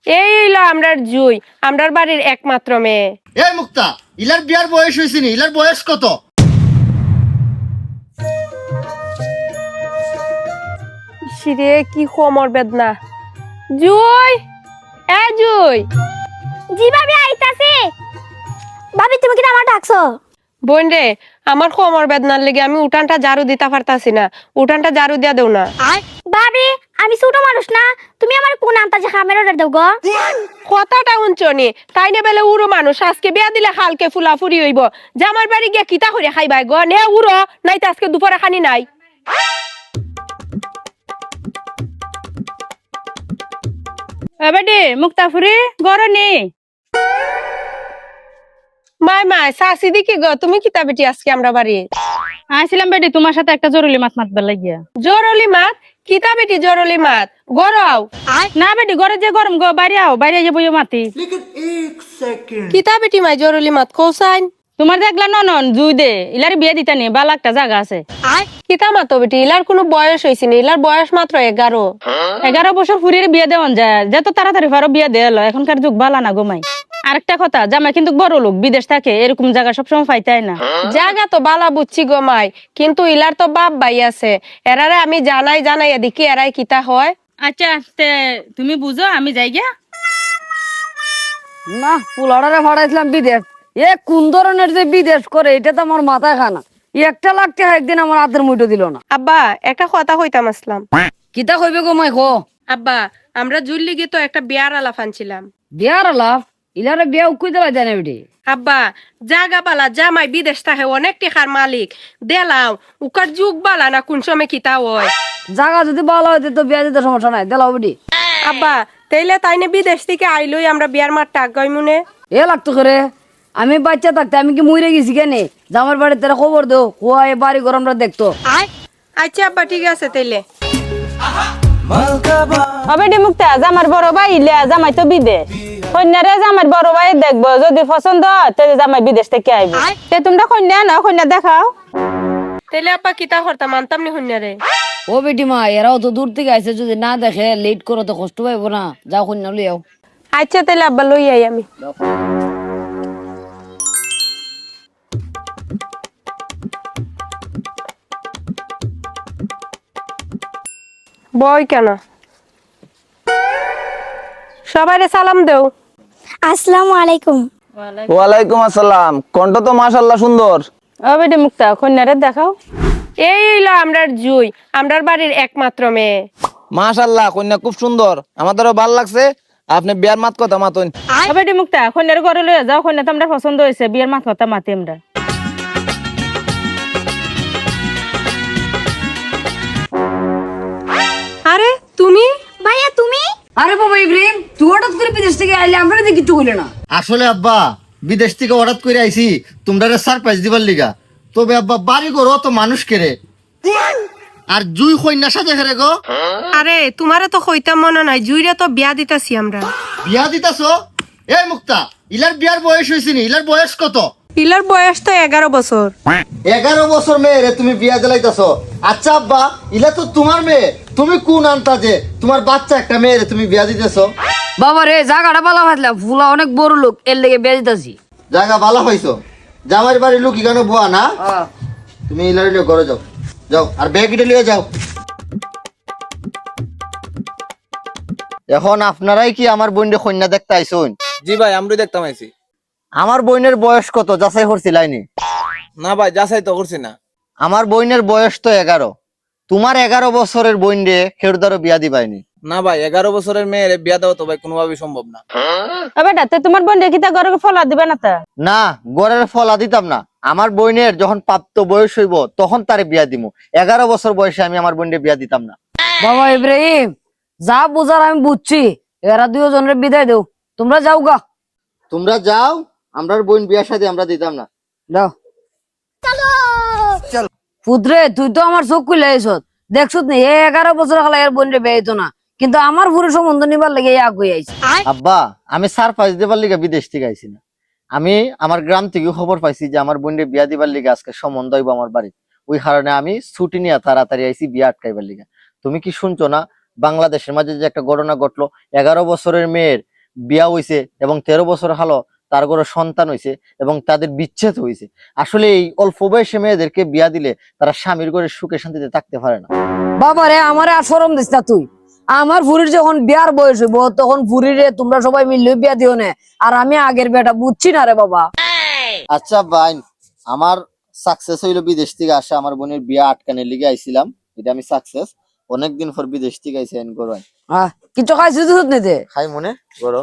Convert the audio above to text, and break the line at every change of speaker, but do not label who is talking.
এই হইলো আমরার জুই, আমরার বাড়ির একমাত্র মেয়ে।
এই মুক্তা, ইলার বিয়ার বয়স হয়েছে নি? ইলার বয়স কত?
সিরে কি কোমর বেদনা। জুই, এ জুই।
জি ভাবি আইতাছে। ভাবি তুমি কি আমার ডাকছো?
বোন রে, আমার কোমর বেদনার লেগে আমি উঠানটা ঝাড়ু দিতে পারতাছি না। উঠানটা ঝাড়ু দিয়া দেও না।
ভাবি আমি ছোট মানুষ না, তুমি আমার কোন আনতাছে খামের অর্ডার দাও গো।
কথাটা উঞ্চনি তাই না বেলে উড়ো মানুষ আজকে বিয়া দিলে খালকে ফুলাফুরি হইব। জামার বাড়ি গিয়া কিতা করে খাইবাই গো? নে উড়ো, নাইতে আজকে দুপুরে খানি নাই।
বেডি মুক্তাফুরি গরনি
মাই মাই সাসি দিকে গো, তুমি কিতা বেটি আজকে আমরা বাড়ি?
আইছিলাম বেডি তোমার সাথে একটা জরুরি মাত মাতবার লাগিয়া।
জরুলি মাত? কিতা বেটি জরুলি মাত? গরাও
না বেডি ঘরে যে গরম গো, বাইরে আও, বাইরে যে বইও মাতি।
কিতা বেটি মাই জরুলি মাত কৌসাইন?
তোমার দেখলা ননন জুই দে ইলার বিয়ে দিতা নি, বালা একটা জায়গা আছে।
কিতা মাতো বেটি? ইলার কোনো বয়স হয়েছে না, ইলার বয়স মাত্র 11।
11 বছর ফুরির বিয়ে দেওয়ান যায়, যত তাড়াতাড়ি পারো বিয়ে দিয়ে এলো, এখনকার যুগ বালা না গোমাই। আরেকটা কথা, জামাই কিন্তু বড় লোক, বিদেশ থাকে, এরকম জায়গা সবসময় পাইতাই না।
জাগা তো বালা বুঝছি গো মাই, কিন্তু ইলার তো বাপ ভাই আছে, এরারে আমি জানাই এদিকে এরাই কিতা হয়।
আচ্ছা তে তুমি বুঝো, আমি যাই গিয়া।
না পোলাডারে ভাড়াইছিলাম বিদেশ, এ কোন ধরনের যে বিদেশ করে এটা তো আমার মাথায় খানা। একটা লাখ টাকা একদিন আমার হাতের মুঠো দিল না।
আব্বা একটা কথা কইতাম আসলাম।
কিতা কইবে গো মাই কো?
আব্বা আমরা জুল্লি গিয়ে তো একটা বিয়ার আলাপ আনছিলাম।
বিয়ার লাভ ইলারে বিয়া উকুই দেওয়া যায় না বেটি।
আব্বা জাগা বালা জামাই বিদেশ থাকে, অনেক টেকার মালিক, দেলাও উকার যুগ বালা না কোন সময় কিতা হয়।
জায়গা যদি ভালো হইতে তো বিয়া দিতে সমস্যা নাই, দেলাও বেটি।
আব্বা তাইলে তাইনে বিদেশ থেকে আইলই আমরা বিয়ার মাঠ টাক গই মনে।
এ লাগতো করে আমি বাচ্চা থাকতে আমি কি মরে গেছি কেনে? জামার বাড়িতে তারা খবর দেও, কোয়া এ বাড়ি ঘর আমরা দেখতো।
আচ্ছা আব্বা ঠিক আছে তাইলে।
বেডি মুক্তা, জামার বড় ভাই ইলিয়া জামাই তো বিদেশ, কন্যারে জামাই বড় ভাই দেখবো, যদি পছন্দ হয় তাহলে জামাই বিদেশ থেকে আইব। তে তোমরা কন্যা না কন্যা দেখাও।
তাইলে আব্বা কিতা করতাম, মানতাম নি হুন্যারে।
ও বেটি মা, এরাও তো দূর থেকে আইছে, যদি না দেখে লেট করো তো কষ্ট পাইব না। যাও কন্যা লইয়াও।
আচ্ছা তাইলে আব্বা লই আই আমি। বই কেন? সবাইরে সালাম দেও।
আসসালামু আলাইকুম।
ওয়ালাইকুম আসসালাম। কণ্ঠ তো মাশাআল্লাহ সুন্দর।
বেডি মুক্তা কন্যারে দেখাও।
এই হইলো আমরার জুই, আমরার বাড়ির একমাত্র মেয়ে।
মাশাআল্লাহ, কন্যা খুব সুন্দর, আমাদেরও ভালো লাগছে। আপনি বিয়ার মাত কথা মাতুন।
বেডি মুক্তা কন্যার ঘরে লইয়া যাও, কন্যা তো আমরা পছন্দ হয়েছে, বিয়ের মাথা কথা মাতি আমরা।
আরে তুমি?
ভাইয়া তুমি?
আরে বাবা ইব্রাহিম, তুই হঠাৎ করে বিদেশ থেকে আইলে আমরা দেখি কিছু হইলে না।
আসলে আব্বা বিদেশ থেকে হঠাৎ করে আইছি তোমরা সারপ্রাইজ দিবার লিগা। তবে আব্বা বাড়ি ঘর তো মানুষ কেড়ে, আর জুই কন্যার সাথে হেরে গো।
আরে তোমারে তো কইতাম মনে নাই, জুইরে তো বিয়া দিতাছি আমরা।
বিয়া দিতাছ? এই মুক্তা, ইলার বিয়ার বয়স হয়েছে নি? ইলার বয়স কত?
ইলার বয়স তো 11 বছর।
11 বছর মেয়ে তুমি বিয়া দিলাইতাছ? আচ্ছা আব্বা, ইলা তো তোমার মেয়ে, তুমি কোন আনতা যে তোমার বাচ্চা একটা মেয়ে তুমি বিয়া দিতেছ?
বাবা রে, জায়গাটা ভালো পাইলাম, ফুলা অনেক বড় লোক, এর লেগে বিয়া দিতাছি।
জায়গা ভালো পাইছো? জামাইর বাড়ির লোক ইখানে বুয়া না? তুমি ইলার লিয়ে ঘরে যাও, যাও আর ব্যাগ এটা লিয়ে যাও। এখন আপনারাই কি আমার বোনের কন্যা দেখতে আইসুন?
জি ভাই, আমরাই দেখতাম আইছি।
আমার বোনের বয়স কত যাচাই করছিলাইনি?
না ভাই, যাচাই তো করছি না।
আমার বোনের বয়স তো 11। তোমার 11 বছরের বোন রে খেরদারও বিয়া দিবাইনি?
না ভাই, 11 বছরের মেয়ের বিয়া দেওয়া তো ভাই কোনোভাবেই সম্ভব না।
বেটা তে তোমার বোন রেখে তা ঘরে ফলা দিবে না তা?
না, গড়ের ফল দিতাম না। আমার বোনের যখন প্রাপ্ত বয়স হইব তখন তারে বিয়া দিমু। 11 বছর বয়সে আমি আমার বোনের বিয়া দিতাম না।
বাবা ইব্রাহিম, যা বুঝার আমি বুঝছি, এরা দুজনের বিদায় দেও, তোমরা যাও গা।
তোমরা যাও, আমরার বোন বিয়ার সাথে আমরা দিতাম না।
যাও পুত্রে, তুই তো আমার চোখ খুলে আইস, দেখছত নি 11 বছর খালা এর বোন রে বেয়াইতো না, কিন্তু আমার পুরো সম্বন্ধ নিবার লেগে আগুই আইছে।
আব্বা, আমি সারপ্রাইজ দেবার লিগা বিদেশ থেকে আইছি না। আমি আমার গ্রাম থেকে খবর পাইছি যে আমার বোনের বিয়া দিবার লিগা আজকে সম্বন্ধ হইব আমার বাড়ি। ওই কারণে আমি ছুটি নিয়ে তাড়াতাড়ি আইছি বিয়া আটকাইবার লিগা। তুমি কি শুনছো না বাংলাদেশের মাঝে যে একটা ঘটনা ঘটলো? 11 বছরের মেয়ের বিয়া হইছে এবং 13 বছর হলো তার ঘরে সন্তান হইছে এবং তাদের বিচ্ছেদ হইছে। আসলে এই অল্প বয়সে মেয়েদেরকে বিয়া দিলে তারা স্বামীর ঘরে সুখে শান্তিতে থাকতে পারে না।
বাবা রে আমারে আর শরম দিস না তুই। আমার ফুরির যখন বিয়ার বয়স হইব তখন ফুরিরে তোমরা সবাই মিললে বিয়া দিও না, আর আমি আগের বিয়াটা বুঝছি না রে বাবা।
আচ্ছা ভাই, আমার সাকসেস হইলো বিদেশ থেকে আসা, আমার বোনের বিয়া আটকানের লিগে আইছিলাম, এটা আমি সাকসেস। অনেকদিন পর বিদেশ থেকে আইছি আইন করো
কিছু খাইছিস নিতে
খাই মনে করো।